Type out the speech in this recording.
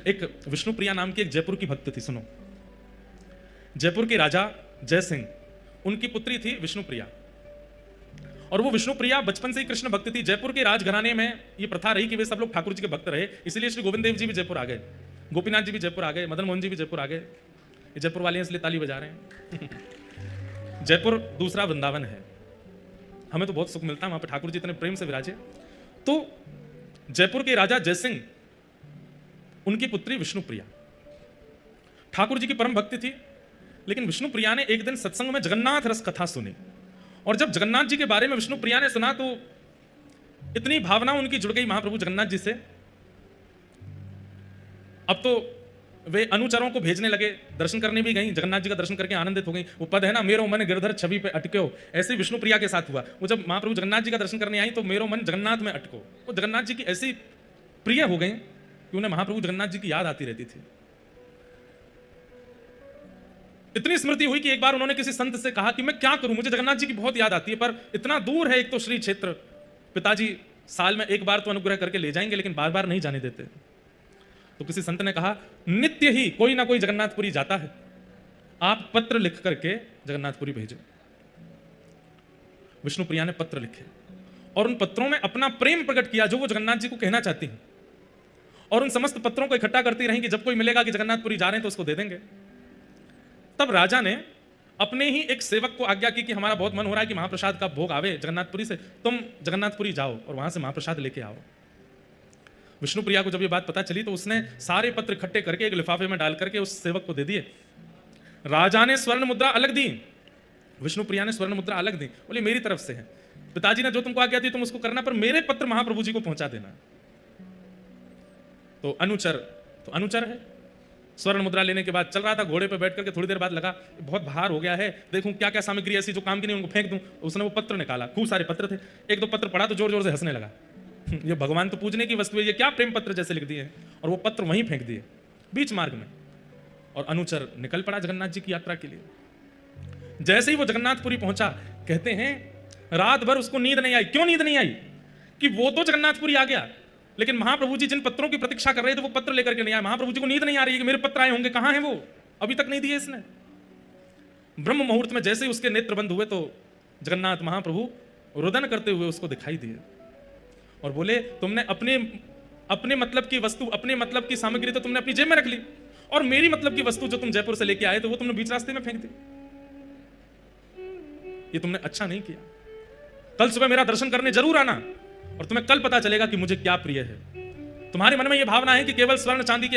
एक विष्णुप्रिया नाम की एक जयपुर की भक्त थी। सुनो, जयपुर के राजा जय सिंह, उनकी पुत्री थी विष्णुप्रिया। और वो विष्णुप्रिया बचपन से ही कृष्ण भक्त थी। जयपुर के राजघराने में ये प्रथा रही कि वे सब लोग ठाकुर जी के भक्त रहे, इसलिए श्री गोविंद देव जी भी जयपुर आ गए, गोपीनाथ जी भी जयपुर आ गए, मदन मोहन जी भी जयपुर आ गए। ये जयपुर वाले हैं इसलिए ताली बजा रहे हैं। जयपुर दूसरा वृंदावन है। हमें तो बहुत सुख मिलता है वहां पर, ठाकुर जी इतने प्रेम से विराजे। तो जयपुर के राजा जयसिंह, उनकी पुत्री विष्णुप्रिया ठाकुर जी की परम भक्ति थी। लेकिन विष्णुप्रिया ने एक दिन सत्संग में जगन्नाथ रस कथा सुनी, और जब जगन्नाथ जी के बारे में विष्णुप्रिया ने सुना तो इतनी भावना उनकी जुड़ गई महाप्रभु जगन्नाथ जी से। अब तो वे अनुचरों को भेजने लगे, दर्शन करने भी गई, जगन्नाथ जी का दर्शन करके आनंदित हो गई। वो पद है ना, मेरो मन गिरधर छवि पे अटक्यो, ऐसे विष्णुप्रिया के साथ हुआ। वो जब महाप्रभु जगन्नाथ जी का दर्शन करने आई तो मेरो मन जगन्नाथ में अटको। वो जगन्नाथ जी की ऐसी प्रिय हो गई कि उन्हें महाप्रभु जगन्नाथ जी की याद आती रहती थी। इतनी स्मृति हुई कि एक बार उन्होंने किसी संत से कहा कि मैं क्या करूं, मुझे जगन्नाथ जी की बहुत याद आती है, पर इतना दूर है एक तो श्री क्षेत्र, पिताजी साल में एक बार तो अनुग्रह करके ले जाएंगे लेकिन बार बार नहीं जाने देते। तो किसी संत ने कहा, नित्य ही कोई ना कोई जगन्नाथपुरी जाता है, आप पत्र लिख करके जगन्नाथपुरी भेजो। विष्णुप्रिया ने पत्र लिखे और उन पत्रों में अपना प्रेम प्रकट किया जो वो जगन्नाथ जी को कहना चाहती हैं, और उन समस्त पत्रों को इकट्ठा करती रही कि जब कोई मिलेगा कि जगन्नाथपुरी जा रहे हैं तो उसको दे देंगे। तब राजा ने अपने ही एक सेवक को आज्ञा की कि हमारा बहुत मन हो रहा है कि महाप्रसाद का भोग आवे जगन्नाथपुरी से, तुम जगन्नाथपुरी जाओ और वहां से महाप्रसाद लेके आओ। विष्णुप्रिया को जब ये बात पता चली तो उसने सारे पत्र इकट्ठे करके एक लिफाफे में डाल करके उस सेवक को दे दिए। राजा ने स्वर्ण मुद्रा अलग दी, विष्णुप्रिया ने स्वर्ण मुद्रा अलग दी। बोले मेरी तरफ से है, पिताजी ने जो तुमको आज्ञा दी तुम उसको करना, पर मेरे पत्र महाप्रभु जी को पहुंचा देना। तो अनुचर है। स्वर्ण मुद्रा लेने के बाद चल रहा था घोड़े पर बैठ करके, थोड़ी देर बाद लगा बहुत भार हो गया है, देखूं क्या क्या सामग्री ऐसी जो काम की नहीं उनको फेंक दूं। उसने वो पत्र निकाला, खूब सारे पत्र थे। एक दो पत्र पढ़ा तो जोर जोर से हंसने लगा, ये भगवान तो पूजने की वस्तु है, ये क्या प्रेम पत्र जैसे लिख दिए। और वो पत्र वहीं फेंक दिए बीच मार्ग में, और अनुचर निकल पड़ा जगन्नाथ जी की यात्रा के लिए। जैसे ही वो जगन्नाथपुरी पहुंचा, कहते हैं रात भर उसको नींद नहीं आई। क्यों नींद नहीं आई? कि वो तो जगन्नाथपुरी आ गया, लेकिन महाप्रभु जी जिन पत्रों की प्रतीक्षा कर रहे थे वो पत्र लेकर के नहीं आए। महाप्रभु जी को नींद नहीं आ रही है कि मेरे पत्र आए होंगे, कहां है वो, अभी तक नहीं दिए इसने। ब्रह्म मुहूर्त में जैसे ही उसके नेत्र बंद हुए तो जगन्नाथ महाप्रभु रुदन करते हुए उसको दिखाई दिए और बोले, तुमने अपने मतलब की वस्तु, अपने मतलब की सामग्री तो तुमने अपनी जेब में रख ली, और मेरी मतलब की वस्तु जो तुम जयपुर से लेके आए थे वो तुमने बीच रास्ते में फेंक दी। ये तुमने अच्छा नहीं किया। कल सुबह मेरा दर्शन करने जरूर आना, और तुम्हें कल पता चलेगा कि मुझे क्या प्रिय है। तुम्हारे मन में यह भावना है कि केवल स्वर्ण चांदी के